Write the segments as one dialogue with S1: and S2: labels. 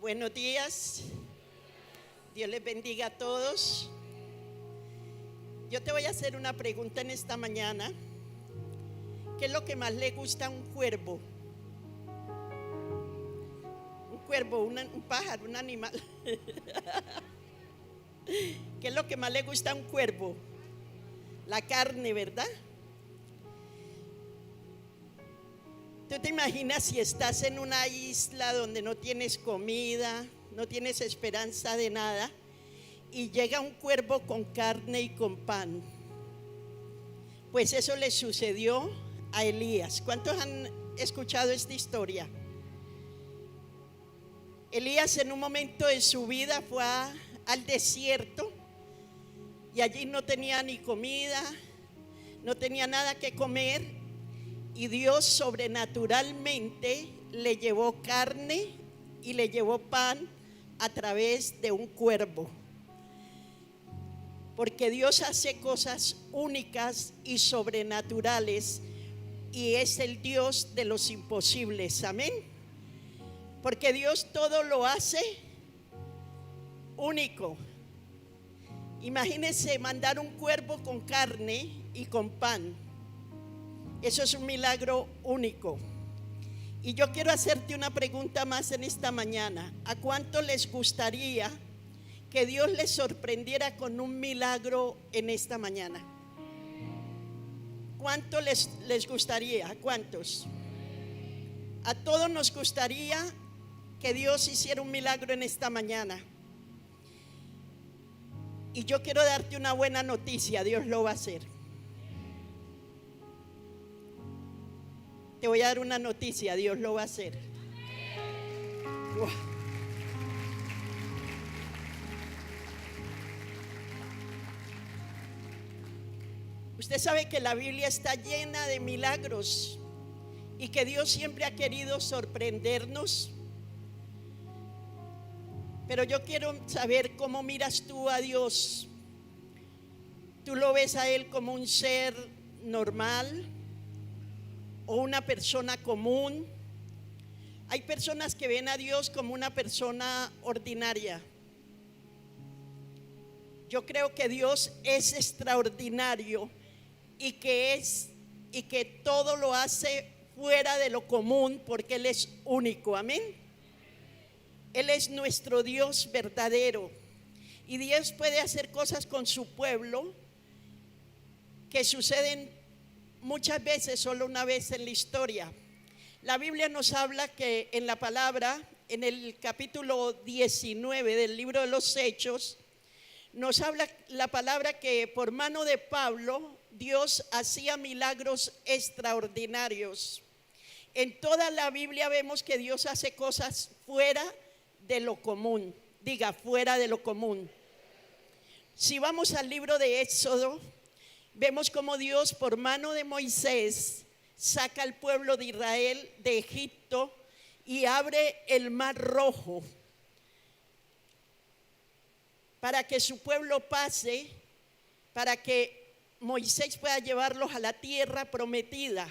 S1: Buenos días, Dios les bendiga a todos. Yo te voy a hacer una pregunta en esta mañana. ¿Qué es lo que más le gusta a un cuervo? Un cuervo, un pájaro, un animal. ¿Qué es lo que más le gusta a un cuervo? La carne, ¿verdad? ¿Tú te imaginas si estás en una isla donde no tienes comida, no tienes esperanza de nada, y llega un cuervo con carne y con pan? Pues eso le sucedió a Elías. ¿Cuántos han escuchado esta historia? Elías en un momento de su vida fue al desierto y allí no tenía ni comida, no tenía nada que comer. Y Dios sobrenaturalmente le llevó carne y le llevó pan a través de un cuervo. Porque Dios hace cosas únicas y sobrenaturales y es el Dios de los imposibles. Amén. Porque Dios todo lo hace único. Imagínense mandar un cuervo con carne y con pan. Eso es un milagro único. Y yo quiero hacerte una pregunta más en esta mañana. ¿A cuánto les gustaría que Dios les sorprendiera con un milagro en esta mañana? ¿Cuánto les gustaría? ¿A cuántos? A todos nos gustaría que Dios hiciera un milagro en esta mañana. Y yo quiero darte una buena noticia. Dios lo va a hacer. Te voy a dar una noticia, Dios lo va a hacer. Wow. Usted sabe que la Biblia está llena de milagros y que Dios siempre ha querido sorprendernos. Pero yo quiero saber cómo miras tú a Dios. ¿Tú lo ves a Él como un ser normal o una persona común? Hay personas que ven a Dios como una persona ordinaria. Yo creo que Dios es extraordinario y que todo lo hace fuera de lo común porque Él es único. Amén. Él es nuestro Dios verdadero y Dios puede hacer cosas con su pueblo que suceden muchas veces, solo una vez en la historia. La Biblia nos habla que en la palabra, en el capítulo 19 del libro de los Hechos, nos habla la palabra que por mano de Pablo Dios hacía milagros extraordinarios. En toda la Biblia vemos que Dios hace cosas fuera de lo común. Diga, fuera de lo común. Si vamos al libro de Éxodo, vemos cómo Dios por mano de Moisés saca al pueblo de Israel de Egipto y abre el mar Rojo para que su pueblo pase, para que Moisés pueda llevarlos a la tierra prometida.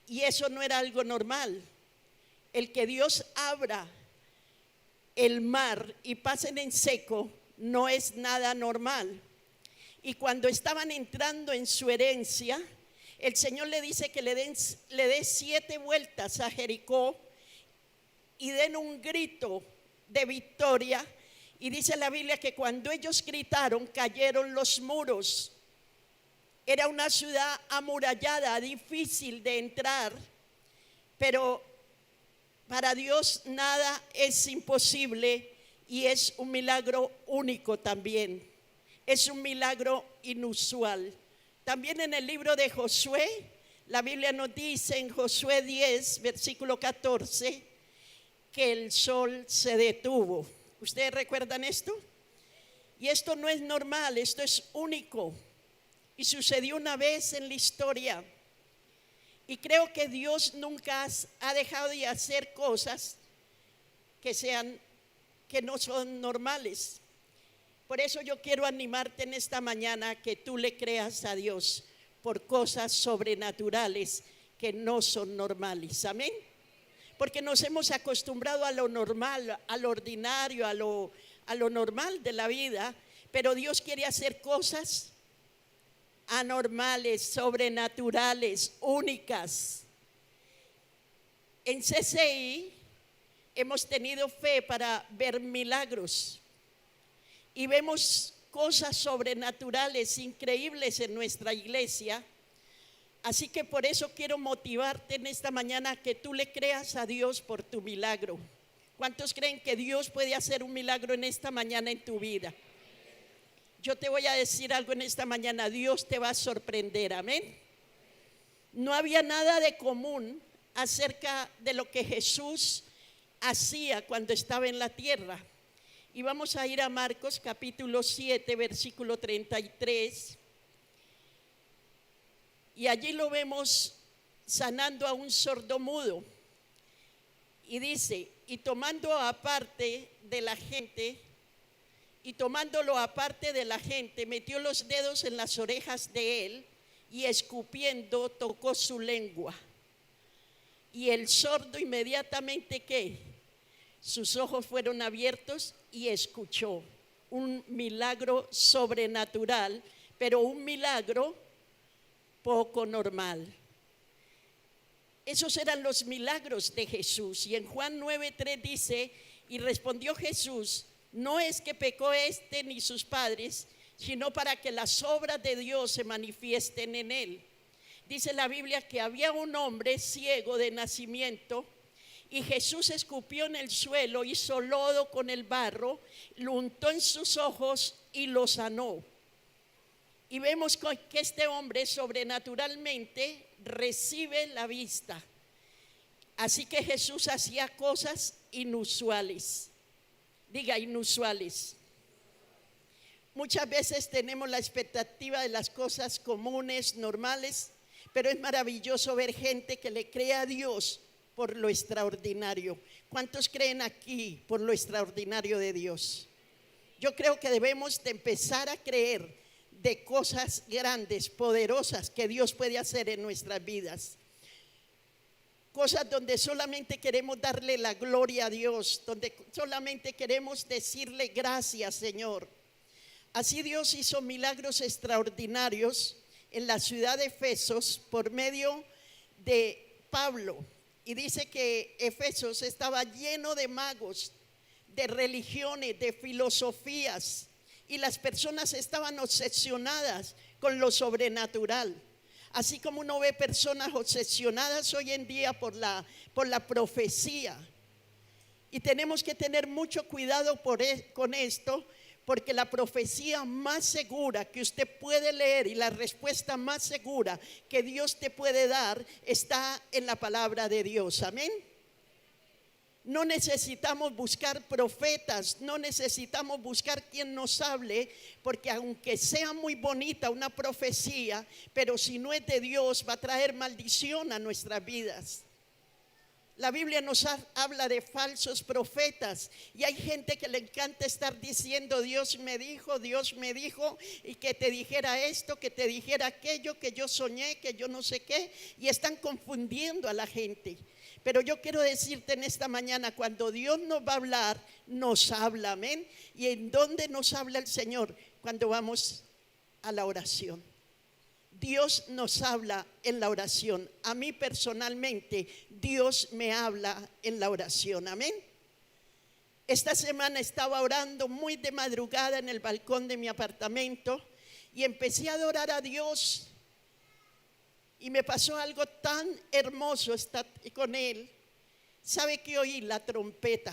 S1: Y eso no era algo normal. El que Dios abra el mar y pasen en seco no es nada normal. Y cuando estaban entrando en su herencia, el Señor le dice que le dé 7 vueltas a Jericó y den un grito de victoria. Y dice la Biblia que cuando ellos gritaron, cayeron los muros. Era una ciudad amurallada, difícil de entrar, pero para Dios nada es imposible y es un milagro único también. Es un milagro inusual. También en el libro de Josué, la Biblia nos dice en Josué 10, versículo 14, que el sol se detuvo. ¿Ustedes recuerdan esto? Y esto no es normal, esto es único. Y sucedió una vez en la historia. Y creo que Dios nunca ha dejado de hacer cosas que no son normales. Por eso yo quiero animarte en esta mañana a que tú le creas a Dios por cosas sobrenaturales que no son normales. Amén. porque nos hemos acostumbrado a lo normal, a lo ordinario, a lo normal de la vida, pero Dios quiere hacer cosas anormales, sobrenaturales, únicas. En CCI hemos tenido fe para ver milagros y vemos cosas sobrenaturales, increíbles en nuestra iglesia. Así que por eso quiero motivarte en esta mañana a que tú le creas a Dios por tu milagro. ¿Cuántos creen que Dios puede hacer un milagro en esta mañana en tu vida? Yo te voy a decir algo en esta mañana, Dios te va a sorprender, amén. No había nada de común acerca de lo que Jesús hacía cuando estaba en la tierra. Y vamos a ir a Marcos capítulo 7, versículo 33. Y allí lo vemos sanando a un sordomudo. Y dice, y tomándolo aparte de la gente, metió los dedos en las orejas de él y escupiendo tocó su lengua. Y el sordo inmediatamente, ¿qué? Sus ojos fueron abiertos y escuchó. Un milagro sobrenatural, pero un milagro poco normal. Esos eran los milagros de Jesús. Y en Juan 9:3 dice, y respondió Jesús, no es que pecó ni sus padres, sino para que las obras de Dios se manifiesten en él. Dice la Biblia que había un hombre ciego de nacimiento y Jesús escupió en el suelo, hizo lodo con el barro, lo untó en sus ojos y lo sanó. Y vemos que este hombre sobrenaturalmente recibe la vista. Así que Jesús hacía cosas inusuales. Diga, inusuales. Muchas veces tenemos la expectativa de las cosas comunes, normales, pero es maravilloso ver gente que le cree a Dios por lo extraordinario. ¿Cuántos creen aquí por lo extraordinario de Dios? Yo creo que debemos de empezar a creer de cosas grandes, poderosas que Dios puede hacer en nuestras vidas. Cosas donde solamente queremos darle la gloria a Dios, donde solamente queremos decirle gracias, Señor. Así Dios hizo milagros extraordinarios en la ciudad de Efesos por medio de Pablo. Y dice que Efesos estaba lleno de magos, de religiones, de filosofías. Y las personas estaban obsesionadas con lo sobrenatural. Así como uno ve personas obsesionadas hoy en día por la profecía. Y tenemos que tener mucho cuidado con esto, porque la profecía más segura que usted puede leer y la respuesta más segura que Dios te puede dar está en la palabra de Dios. Amén. No necesitamos buscar profetas, no necesitamos buscar quien nos hable, porque aunque sea muy bonita una profecía, pero si no es de Dios va a traer maldición a nuestras vidas. La Biblia nos habla de falsos profetas y hay gente que le encanta estar diciendo Dios me dijo, y que te dijera esto, que te dijera aquello, que yo soñé, que yo no sé qué, y están confundiendo a la gente. Pero yo quiero decirte en esta mañana, cuando Dios nos va a hablar, nos habla, amén. ¿Y en dónde nos habla el Señor? Cuando vamos a la oración. Dios nos habla en la oración. A mí personalmente, Dios me habla en la oración, amén. Esta semana estaba orando muy de madrugada en el balcón de mi apartamento y empecé a adorar a Dios. Y me pasó algo tan hermoso estar con él. ¿Sabe qué oí? La trompeta.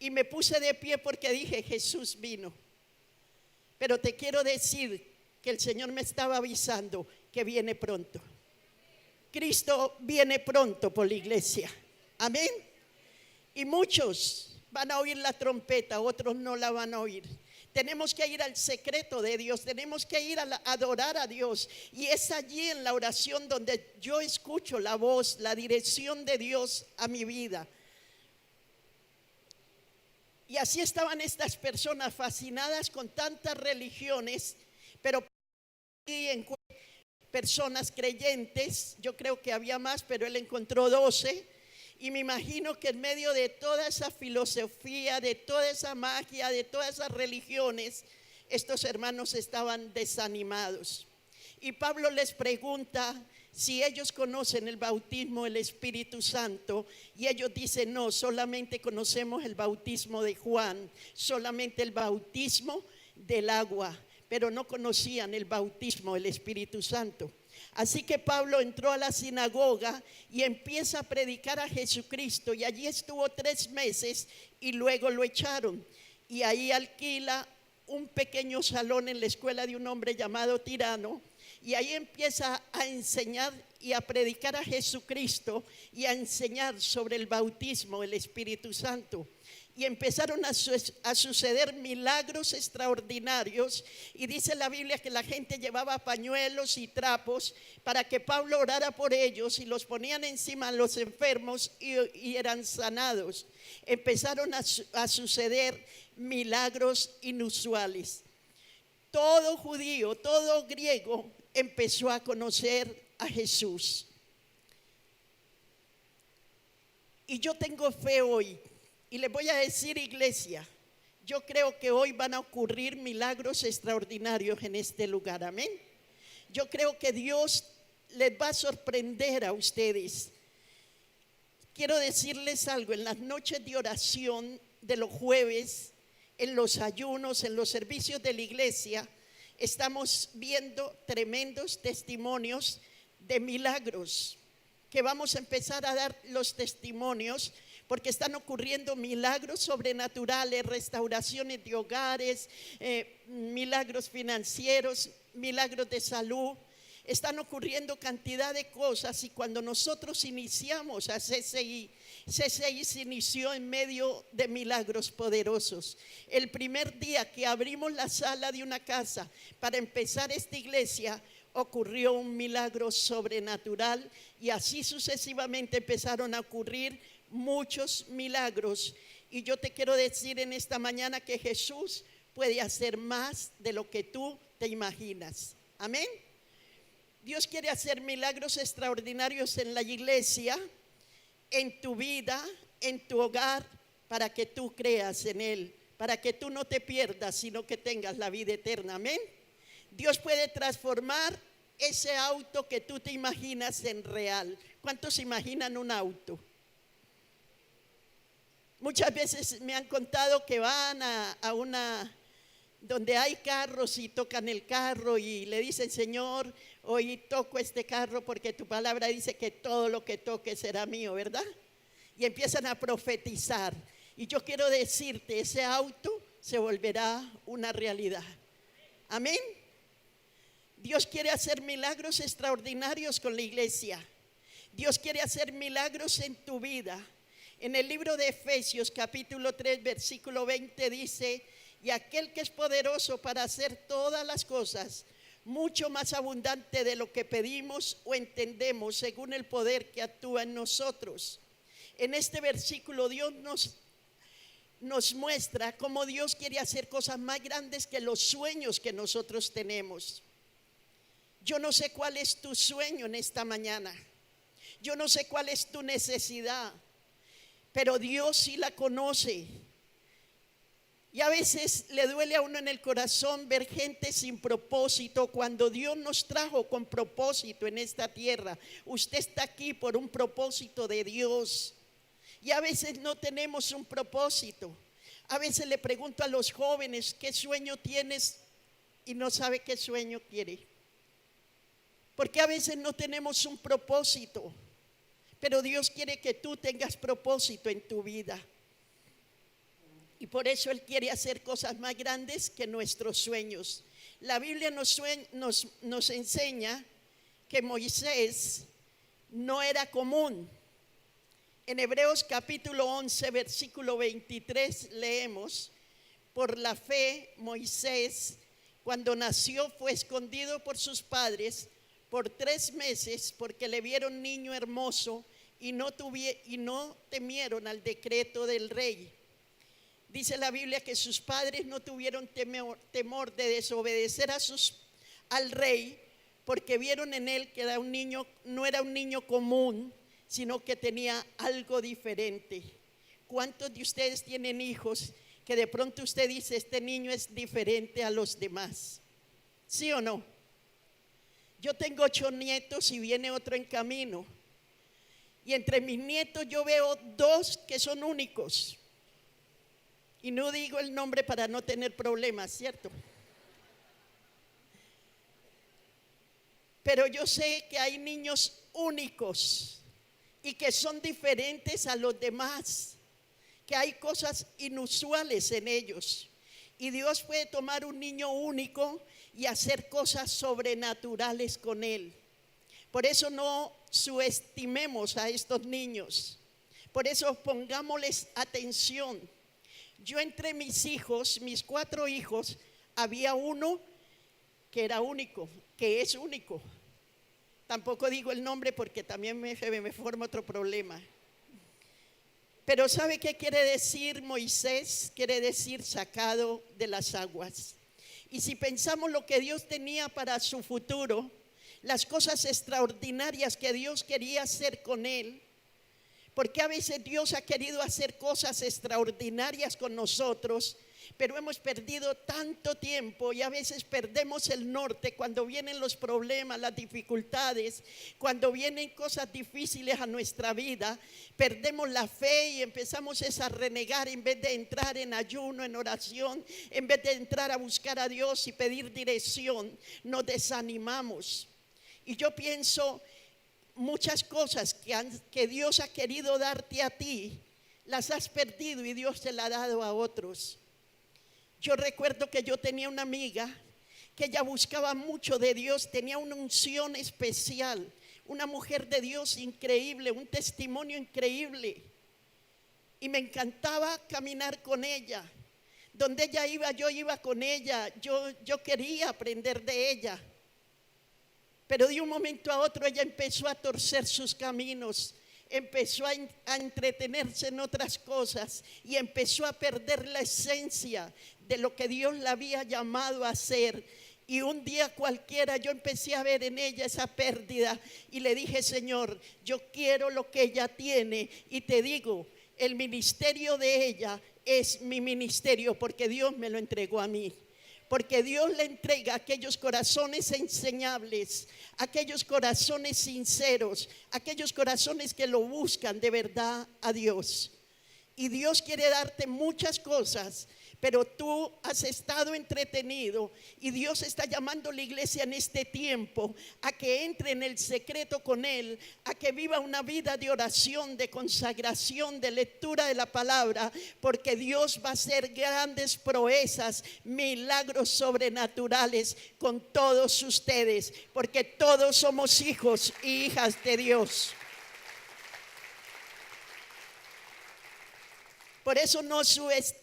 S1: Y me puse de pie porque dije, Jesús vino. Pero te quiero decir que el Señor me estaba avisando que viene pronto. Cristo viene pronto por la iglesia. Amén. Y muchos van a oír la trompeta, otros no la van a oír. Tenemos que ir al secreto de Dios, tenemos que ir a adorar a Dios. Y es allí en la oración donde yo escucho la voz, la dirección de Dios a mi vida. Y así estaban estas personas fascinadas con tantas religiones, pero personas creyentes, yo creo que había más, pero él encontró 12. Y me imagino que en medio de toda esa filosofía, de toda esa magia, de todas esas religiones, estos hermanos estaban desanimados. Y Pablo les pregunta si ellos conocen el bautismo del Espíritu Santo, y ellos dicen: no, solamente conocemos el bautismo de Juan, solamente el bautismo del agua, pero no conocían el bautismo del Espíritu Santo. Así que Pablo entró a la sinagoga y empieza a predicar a Jesucristo, y allí estuvo 3 meses y luego lo echaron. Y ahí alquila un pequeño salón en la escuela de un hombre llamado Tirano, y ahí empieza a enseñar y a predicar a Jesucristo y a enseñar sobre el bautismo del Espíritu Santo. Y empezaron a suceder milagros extraordinarios, y dice la Biblia que la gente llevaba pañuelos y para que Pablo orara por ellos, y los ponían encima a los enfermos y eran sanados. Empezaron a suceder milagros inusuales. Todo judío, todo griego empezó a conocer a Jesús. Y yo tengo fe hoy. Y les voy a decir, iglesia, yo creo que hoy van a ocurrir milagros extraordinarios en este lugar, amén. Yo creo que Dios les va a sorprender a ustedes. Quiero decirles algo: en las noches de oración de los jueves, en los ayunos, en los servicios de la iglesia, estamos viendo tremendos testimonios de milagros, que vamos a empezar a dar los testimonios, porque están ocurriendo milagros sobrenaturales, restauraciones de hogares, milagros financieros, milagros de salud. Están ocurriendo cantidad de cosas, y cuando nosotros iniciamos a CCI se inició en medio de milagros poderosos. El primer día que abrimos la sala de una casa para empezar esta iglesia, ocurrió un milagro sobrenatural, y así sucesivamente empezaron a ocurrir muchos milagros. Y yo te quiero decir en esta mañana que Jesús puede hacer más de lo que tú te imaginas, amén. Dios quiere hacer milagros extraordinarios en la iglesia, en tu vida, en tu hogar, para que tú creas en Él, para que tú no te pierdas, sino que tengas la vida eterna, amén. Dios puede transformar ese auto que tú te imaginas en real. ¿Cuántos imaginan un auto? Muchas veces me han contado que van a una donde hay carros y tocan el carro y le dicen: Señor, hoy toco este carro porque tu palabra dice que todo lo que toque será mío, ¿verdad? Y empiezan a profetizar. Y yo quiero decirte, ese auto se volverá una realidad, amén. Dios quiere hacer milagros extraordinarios con la iglesia. Dios quiere hacer milagros en tu vida. En el libro de Efesios capítulo 3 versículo 20 dice: y aquel que es poderoso para hacer todas las cosas mucho más abundante de lo que pedimos o entendemos, según el poder que actúa en nosotros. En este versículo Dios nos muestra cómo Dios quiere hacer cosas más grandes que los sueños que nosotros tenemos. Yo no sé cuál es tu sueño en esta mañana, yo no sé cuál es tu necesidad, pero Dios sí la conoce. Y a veces le duele a uno en el corazón ver gente sin propósito, cuando Dios nos trajo con propósito en esta tierra. Usted está aquí por un propósito de Dios, y a veces no tenemos un propósito. A veces le pregunto a los jóvenes: ¿qué sueño tienes? Y no sabe qué sueño quiere, porque a veces no tenemos un propósito. Pero Dios quiere que tú tengas propósito en tu vida, y por eso Él quiere hacer cosas más grandes que nuestros sueños. La Biblia nos enseña que Moisés no era común. En Hebreos capítulo 11 versículo 23 leemos: por la fe Moisés, cuando nació, fue escondido por sus padres por 3 meses, porque le vieron niño hermoso y no temieron al decreto del rey. Dice la Biblia que sus padres no tuvieron temor de desobedecer al rey, porque vieron en él que era no era un niño común, sino que tenía algo diferente. ¿Cuántos de ustedes tienen hijos que de pronto usted dice, este niño es diferente a los demás? ¿Sí o no? Yo tengo 8 nietos y viene otro en camino. Y entre mis nietos yo veo 2 que son únicos. Y no digo el nombre para no tener problemas, ¿cierto? Pero yo sé que hay niños únicos y que son diferentes a los demás, que hay cosas inusuales en ellos. Y Dios puede tomar un niño único y hacer cosas sobrenaturales con él. Por eso no subestimemos a estos niños. Por eso pongámosles atención. Yo entre mis hijos, mis 4 hijos, había uno que era único, que es único. Tampoco digo el nombre porque también me forma otro problema. Pero ¿sabe qué quiere decir Moisés? Quiere decir sacado de las aguas. Y si pensamos lo que Dios tenía para su futuro, las cosas extraordinarias que Dios quería hacer con él, porque a veces Dios ha querido hacer cosas extraordinarias con nosotros, pero hemos perdido tanto tiempo y a veces perdemos el norte cuando vienen los problemas, las dificultades, cuando vienen cosas difíciles a nuestra vida, perdemos la fe y empezamos a renegar en vez de entrar en ayuno, en oración, en vez de entrar a buscar a Dios y pedir dirección, nos desanimamos. Y yo pienso, muchas cosas que Dios ha querido darte a ti, las has perdido y Dios te las ha dado a otros. Yo recuerdo que yo tenía una amiga que ella buscaba mucho de Dios, tenía una unción especial, una mujer de Dios increíble, un testimonio increíble. Y me encantaba caminar con ella. Donde ella iba, yo iba con ella, yo quería aprender de ella. Pero de un momento a otro ella empezó a torcer sus caminos, empezó a entretenerse en otras cosas y empezó a perder la esencia de lo que Dios la había llamado a hacer. Y un día cualquiera yo empecé a ver en ella esa pérdida y le dije, Señor, yo quiero lo que ella tiene. Y te digo, el ministerio de ella es mi ministerio porque Dios me lo entregó a mí. Porque Dios le entrega aquellos corazones enseñables, aquellos corazones sinceros, aquellos corazones que lo buscan de verdad a Dios. Y Dios quiere darte muchas cosas, pero tú has estado entretenido y Dios está llamando a la iglesia en este tiempo a que entre en el secreto con Él, a que viva una vida de oración, de consagración, de lectura de la palabra, porque Dios va a hacer grandes proezas, milagros sobrenaturales con todos ustedes, porque todos somos hijos y hijas de Dios. Por eso no subestimes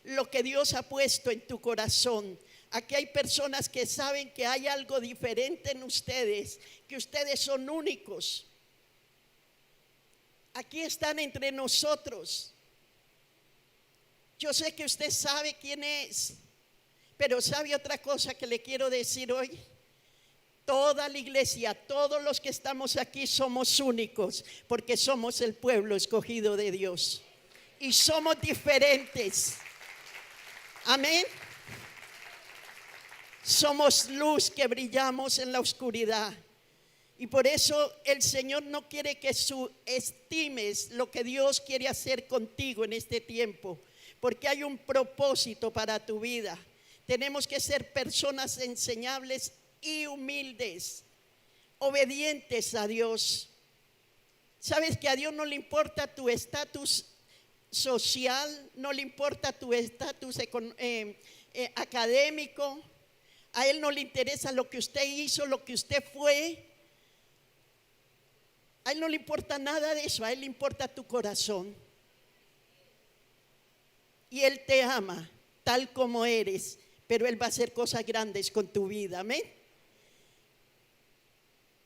S1: lo que Dios ha puesto en tu corazón. Aquí hay personas que saben que hay algo diferente en ustedes, que ustedes son únicos. Aquí están entre nosotros. Yo sé que usted sabe quién es, pero ¿sabe otra cosa que le quiero decir hoy? Toda la iglesia, todos los que estamos aquí somos únicos porque somos el pueblo escogido de Dios y somos diferentes. Amén. Somos luz que brillamos en la oscuridad y por eso el Señor no quiere que subestimes lo que Dios quiere hacer contigo en este tiempo, porque hay un propósito para tu vida. Tenemos que ser personas enseñables y humildes, obedientes a Dios. Sabes que a Dios no le importa tu estatus social, no le importa tu estatus académico, a Él no le interesa lo que usted hizo, lo que usted fue, a Él no le importa nada de eso, a Él le importa tu corazón. Y Él te ama tal como eres, pero Él va a hacer cosas grandes con tu vida, amén.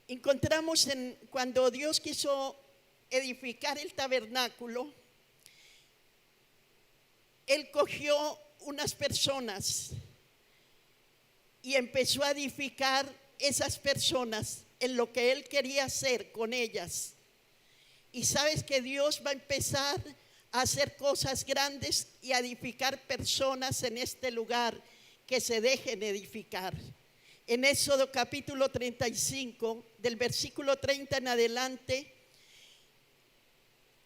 S1: Encontramos cuando Dios quiso edificar el tabernáculo, Él cogió unas personas y empezó a edificar esas personas en lo que Él quería hacer con ellas. Y sabes que Dios va a empezar a hacer cosas grandes y a edificar personas en este lugar que se dejen edificar. En Éxodo capítulo 35, del versículo 30 en adelante,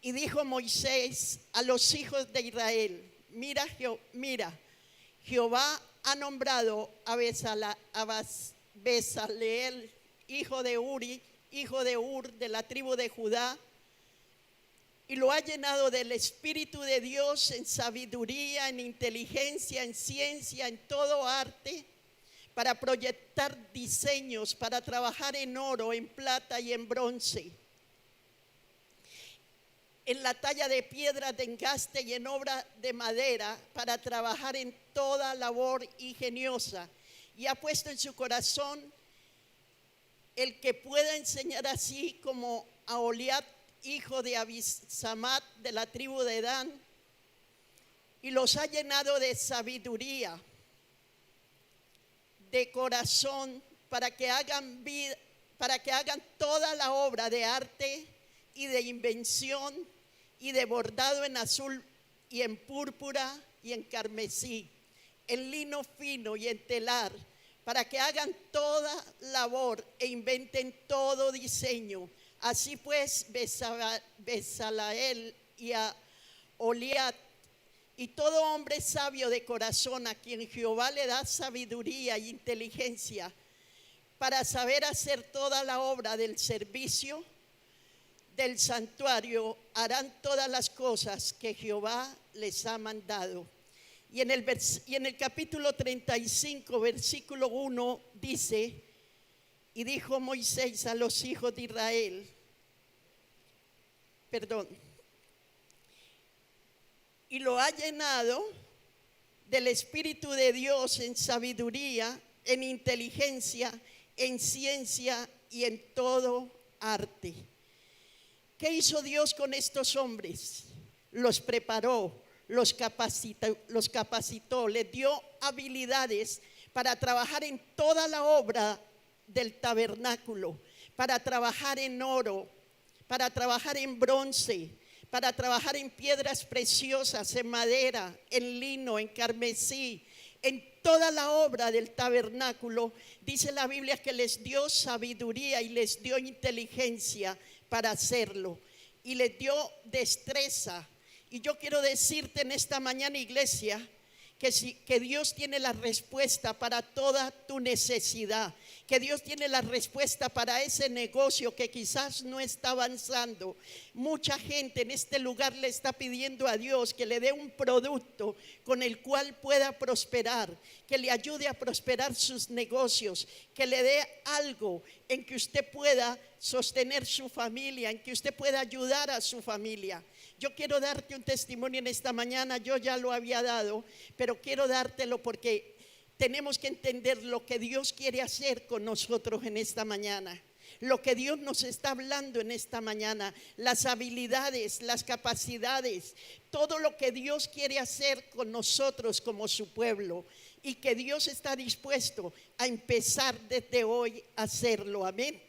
S1: y dijo Moisés a los hijos de Israel: mira, Jehová ha nombrado a Bezaleel, hijo de Uri, hijo de Ur, de la tribu de Judá, y lo ha llenado del Espíritu de Dios en sabiduría, en inteligencia, en ciencia, en todo arte, para proyectar diseños, para trabajar en oro, en plata y en bronce, en la talla de piedra de engaste y en obra de madera, para trabajar en toda labor ingeniosa. Y ha puesto en su corazón el que pueda enseñar así como a Oliat, hijo de Abisamat, de la tribu de Dan, y los ha llenado de sabiduría, de corazón, para que hagan toda la obra de arte y de invención y de bordado en azul y en púrpura y en carmesí, en lino fino y en telar, para que hagan toda labor e inventen todo diseño. Así pues, Bezaleel y a Oliat y todo hombre sabio de corazón, a quien Jehová le da sabiduría e inteligencia para saber hacer toda la obra del servicio del santuario, harán todas las cosas que Jehová les ha mandado. Y en el capítulo 35, versículo 1 dice: y dijo Moisés a los hijos de Israel, y lo ha llenado del Espíritu de Dios en sabiduría, en inteligencia, en ciencia y en todo arte. ¿Qué hizo Dios con estos hombres? Los preparó, los capacitó, les dio habilidades para trabajar en toda la obra del tabernáculo, para trabajar en oro, para trabajar en bronce, para trabajar en piedras preciosas, en madera, en lino, en carmesí, en toda la obra del tabernáculo. Dice la Biblia que les dio sabiduría y les dio inteligencia para hacerlo, y les dio destreza. Y yo quiero decirte en esta mañana, iglesia, que Dios tiene la respuesta para toda tu necesidad, que Dios tiene la respuesta para ese negocio que quizás no está avanzando. Mucha gente en este lugar le está pidiendo a Dios que le dé un producto con el cual pueda prosperar, que le ayude a prosperar sus negocios, que le dé algo en que usted pueda sostener su familia, en que usted pueda ayudar a su familia. Yo quiero darte un testimonio en esta mañana. Yo ya lo había dado, pero quiero dártelo porque tenemos que entender lo que Dios quiere hacer con nosotros en esta mañana, lo que Dios nos está hablando en esta mañana, las habilidades, las capacidades, todo lo que Dios quiere hacer con nosotros como su pueblo, y que Dios está dispuesto a empezar desde hoy a hacerlo. Amén.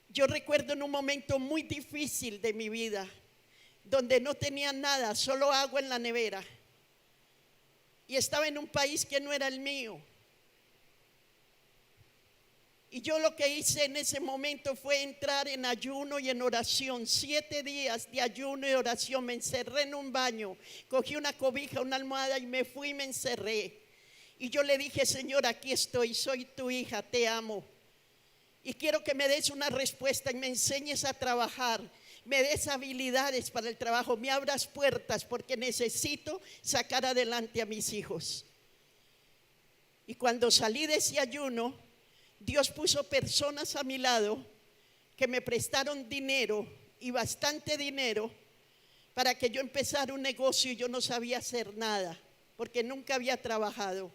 S1: Yo recuerdo en un momento muy difícil de mi vida, donde no tenía nada, solo agua en la nevera, y estaba en un país que no era el mío. Y yo lo que hice en ese momento fue entrar en ayuno y en oración. 7 días de ayuno y oración. Me encerré en un baño, cogí una cobija, una almohada y me fui y me encerré. Y yo le dije: Señor, aquí estoy, soy tu hija, te amo, y quiero que me des una respuesta y me enseñes a trabajar, me des habilidades para el trabajo, me abras puertas, porque necesito sacar adelante a mis hijos. Y cuando salí de ese ayuno, Dios puso personas a mi lado que me prestaron dinero, y bastante dinero, para que yo empezara un negocio. Y yo no sabía hacer nada porque nunca había trabajado.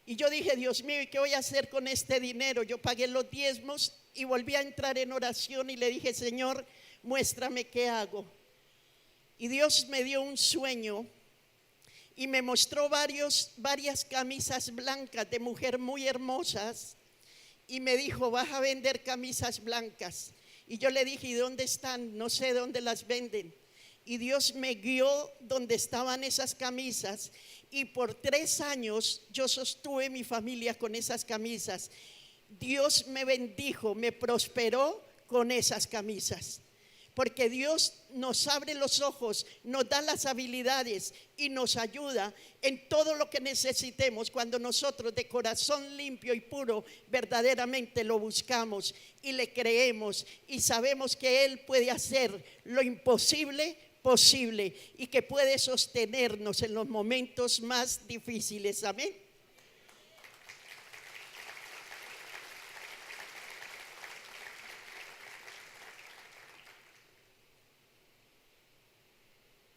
S1: Y yo dije: Dios mío, ¿y qué voy a hacer con este dinero? Yo pagué los diezmos y volví a entrar en oración y le dije: Señor, muéstrame qué hago. Y Dios me dio un sueño y me mostró varias camisas blancas de mujer muy hermosas, y me dijo, vas a vender camisas blancas. Y yo le dije, ¿y dónde están? No sé dónde las venden. Y Dios me guió donde estaban esas camisas, y por 3 años yo sostuve mi familia con esas camisas. Dios me bendijo, me prosperó con esas camisas, porque Dios nos abre los ojos, nos da las habilidades y nos ayuda en todo lo que necesitemos cuando nosotros de corazón limpio y puro verdaderamente lo buscamos y le creemos y sabemos que Él puede hacer lo imposible posible y que puede sostenernos en los momentos más difíciles. Amén.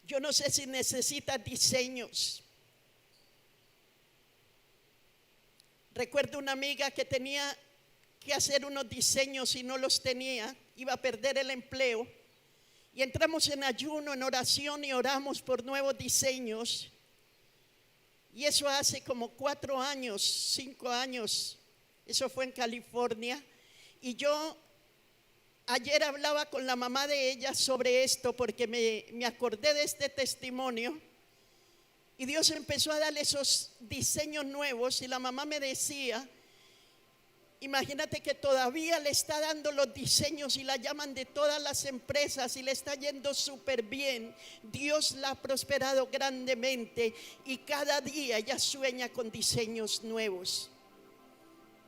S1: Yo no sé si necesitas diseños. Recuerdo una amiga que tenía que hacer unos diseños y no los tenía, iba a perder el empleo. Y entramos en ayuno, en oración, y oramos por nuevos diseños. Y eso hace como 4 años, 5 años. Eso fue en California. Y yo ayer hablaba con la mamá de ella sobre esto porque me acordé de este testimonio. Y Dios empezó a darle esos diseños nuevos y la mamá me decía, imagínate que todavía le está dando los diseños y la llaman de todas las empresas y le está yendo súper bien. Dios la ha prosperado grandemente y cada día ella sueña con diseños nuevos.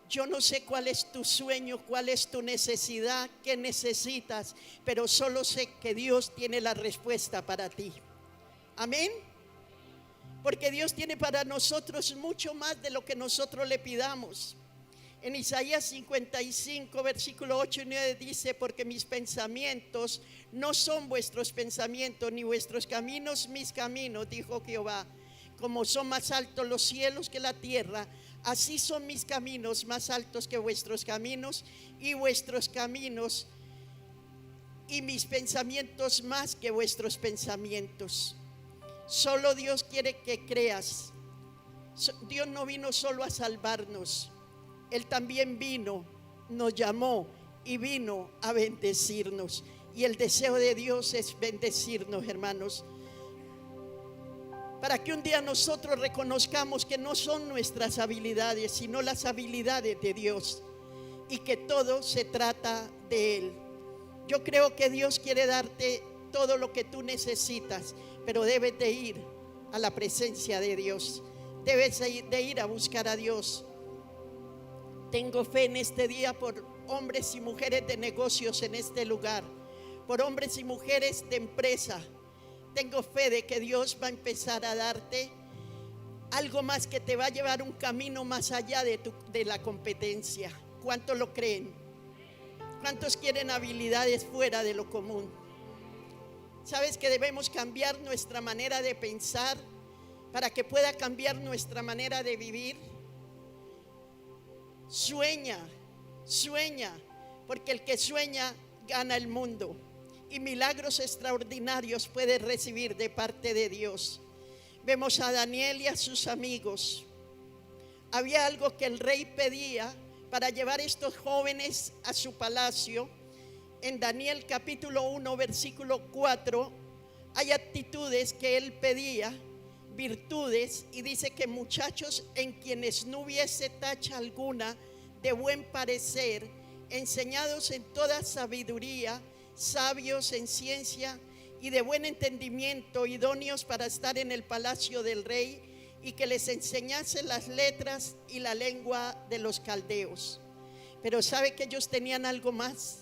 S1: Yo no sé cuál es tu sueño, cuál es tu necesidad, qué necesitas, pero solo sé que Dios tiene la respuesta para ti. Amén. Porque Dios tiene para nosotros mucho más de lo que nosotros le pidamos. En Isaías 55, versículo 8 y 9 dice, porque mis pensamientos no son vuestros pensamientos, ni vuestros caminos mis caminos, dijo Jehová. Como son más altos los cielos que la tierra, así son mis caminos más altos que vuestros caminos, y vuestros caminos y mis pensamientos más que vuestros pensamientos. Solo Dios quiere que creas. Dios no vino solo a salvarnos, Él también vino, nos llamó y vino a bendecirnos. Y el deseo de Dios es bendecirnos, hermanos, para que un día nosotros reconozcamos que no son nuestras habilidades, sino las habilidades de Dios, y que todo se trata de Él. Yo creo que Dios quiere darte todo lo que tú necesitas, pero debes de ir a la presencia de Dios, debes de ir a buscar a Dios. Tengo fe en este día por hombres y mujeres de negocios en este lugar, por hombres y mujeres de empresa. Tengo fe de que Dios va a empezar a darte algo más que te va a llevar un camino más allá de la competencia. ¿Cuántos lo creen? ¿Cuántos quieren habilidades fuera de lo común? ¿Sabes que debemos cambiar nuestra manera de pensar para que pueda cambiar nuestra manera de vivir? Sueña, sueña, porque el que sueña gana el mundo, y milagros extraordinarios puede recibir de parte de Dios. Vemos a Daniel y a sus amigos. Había algo que el rey pedía para llevar a estos jóvenes a su palacio. En Daniel capítulo 1 versículo 4 hay actitudes que él pedía, virtudes, y dice que muchachos en quienes no hubiese tacha alguna, de buen parecer, enseñados en toda sabiduría, sabios en ciencia y de buen entendimiento, idóneos para estar en el palacio del rey, y que les enseñase las letras y la lengua de los caldeos. Pero sabe que ellos tenían algo más.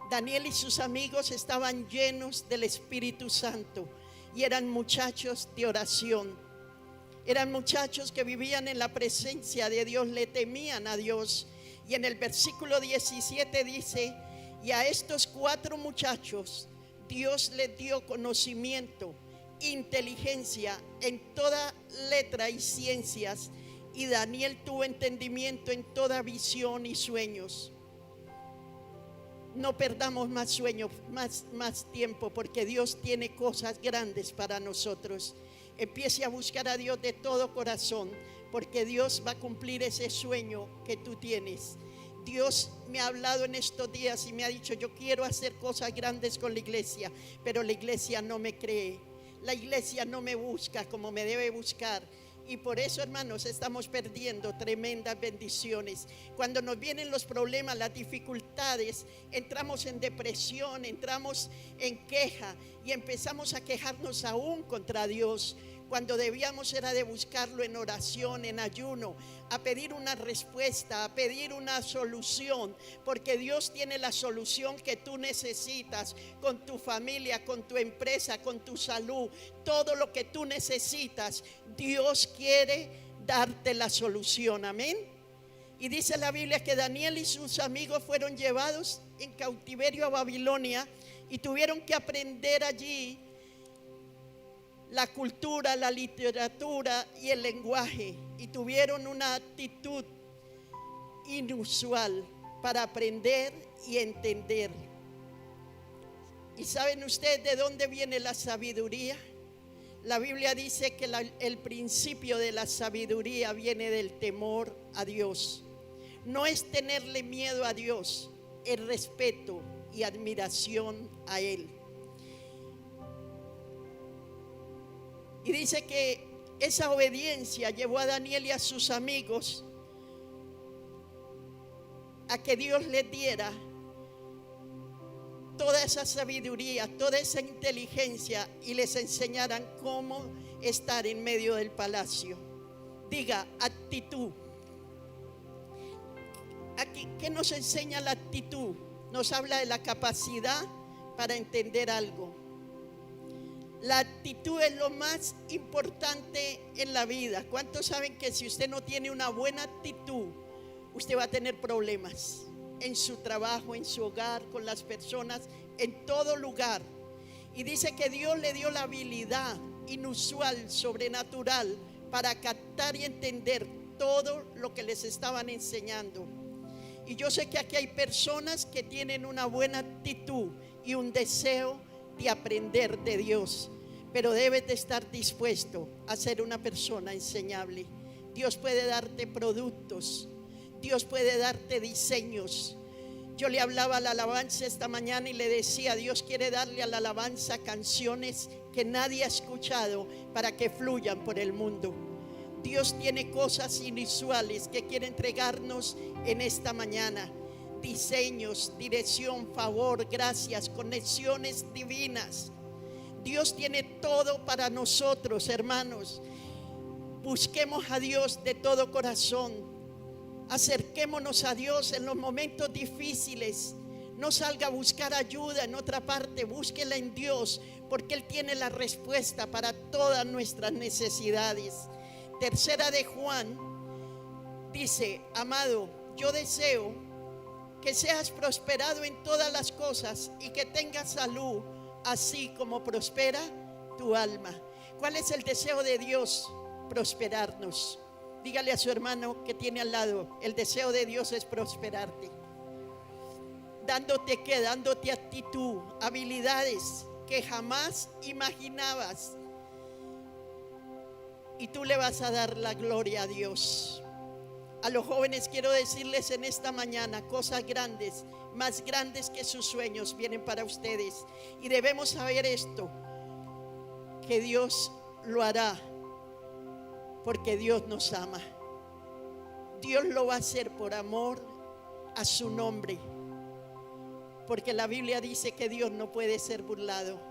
S1: Daniel y sus amigos estaban llenos del Espíritu Santo y eran muchachos de oración. Eran muchachos que vivían en la presencia de Dios, le temían a Dios. Y en el versículo 17 dice, y a estos 4 muchachos Dios les dio conocimiento, inteligencia en toda letra y ciencias, y Daniel tuvo entendimiento en toda visión y sueños. No perdamos más sueño, más tiempo, porque Dios tiene cosas grandes para nosotros. Empiece a buscar a Dios de todo corazón, porque Dios va a cumplir ese sueño que tú tienes. Dios me ha hablado en estos días y me ha dicho: yo quiero hacer cosas grandes con la iglesia, pero la iglesia no me cree, la iglesia no me busca como me debe buscar. Y por eso, hermanos, estamos perdiendo tremendas bendiciones. Cuando nos vienen los problemas, las dificultades, entramos en depresión, entramos en queja y empezamos a quejarnos aún contra Dios, cuando debíamos era de buscarlo en oración, en ayuno, a pedir una respuesta, a pedir una solución, porque Dios tiene la solución que tú necesitas con tu familia, con tu empresa, con tu salud. Todo lo que tú necesitas, Dios quiere darte la solución. Amén. Y dice la Biblia que Daniel y sus amigos fueron llevados en cautiverio a Babilonia y tuvieron que aprender allí la cultura, la literatura y el lenguaje, y tuvieron una actitud inusual para aprender y entender. ¿Y saben ustedes de dónde viene la sabiduría? La Biblia dice que el principio de la sabiduría viene del temor a Dios. No es tenerle miedo a Dios, es respeto y admiración a Él. Y dice que esa obediencia llevó a Daniel y a sus amigos a que Dios les diera toda esa sabiduría, toda esa inteligencia, y les enseñaran cómo estar en medio del palacio. Diga, actitud. Aquí, ¿qué nos enseña la actitud? Nos habla de la capacidad para entender algo. La actitud es lo más importante en la vida. ¿Cuántos saben que si usted no tiene una buena actitud, usted va a tener problemas en su trabajo, en su hogar, con las personas, en todo lugar? Y dice que Dios le dio la habilidad inusual, sobrenatural, para captar y entender todo lo que les estaban enseñando. Y yo sé que aquí hay personas que tienen una buena actitud y un deseo de aprender de Dios, pero debes de estar dispuesto a ser una persona enseñable. Dios puede darte productos, Dios puede darte diseños. Yo le hablaba a la alabanza esta mañana y le decía: Dios quiere darle a la alabanza canciones que nadie ha escuchado para que fluyan por el mundo. Dios tiene cosas inusuales que quiere entregarnos en esta mañana. Diseños, dirección, favor, gracias, conexiones divinas. Dios tiene todo para nosotros, hermanos. Busquemos a Dios de todo corazón. Acerquémonos a Dios en los momentos difíciles. No salga a buscar ayuda en otra parte, búsquela en Dios, porque Él tiene la respuesta para todas nuestras necesidades. Tercera de Juan dice: amado, yo deseo que seas prosperado en todas las cosas y que tengas salud, así como prospera tu alma. ¿Cuál es el deseo de Dios? Prosperarnos. Dígale a su hermano que tiene al lado: el deseo de Dios es prosperarte. Dándote ¿qué? Dándote actitud, habilidades que jamás imaginabas. Y tú le vas a dar la gloria a Dios. A los jóvenes quiero decirles en esta mañana: cosas grandes, más grandes que sus sueños, vienen para ustedes. Y debemos saber esto, que Dios lo hará, porque Dios nos ama. Dios lo va a hacer por amor a su nombre, porque la Biblia dice que Dios no puede ser burlado.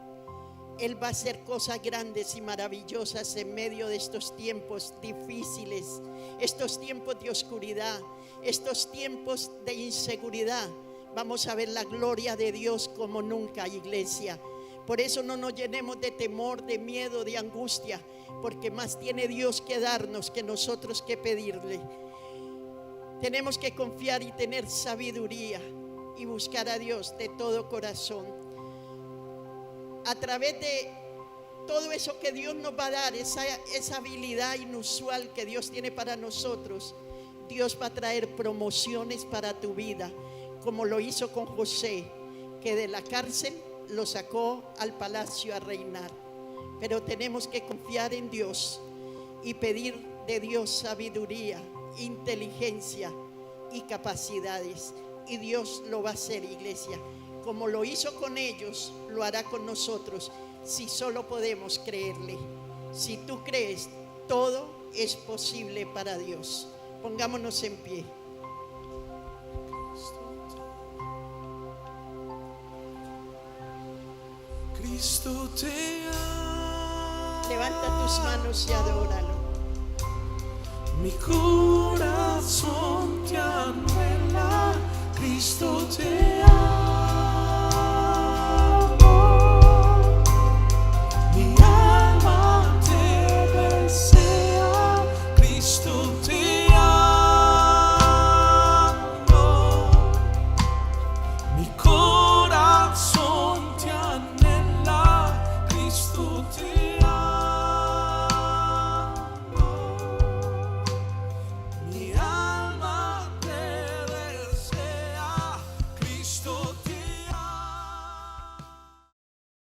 S1: Él va a hacer cosas grandes y maravillosas en medio de estos tiempos difíciles, estos tiempos de oscuridad, estos tiempos de inseguridad. Vamos a ver la gloria de Dios como nunca, iglesia. Por eso no nos llenemos de temor, de miedo, de angustia, porque más tiene Dios que darnos que nosotros que pedirle. Tenemos que confiar y tener sabiduría y buscar a Dios de todo corazón. A través de todo eso que Dios nos va a dar, esa habilidad inusual que Dios tiene para nosotros, Dios va a traer promociones para tu vida, como lo hizo con José, que de la cárcel lo sacó al palacio a reinar. Pero tenemos que confiar en Dios y pedir de Dios sabiduría, inteligencia, y capacidades. Y Dios lo va a hacer, iglesia. Como lo hizo con ellos, lo hará con nosotros, si solo podemos creerle. Si tú crees, todo es posible para Dios. Pongámonos en pie.
S2: Cristo te ama.
S1: Levanta tus manos y adóralo.
S2: Mi corazón te anhela, Cristo te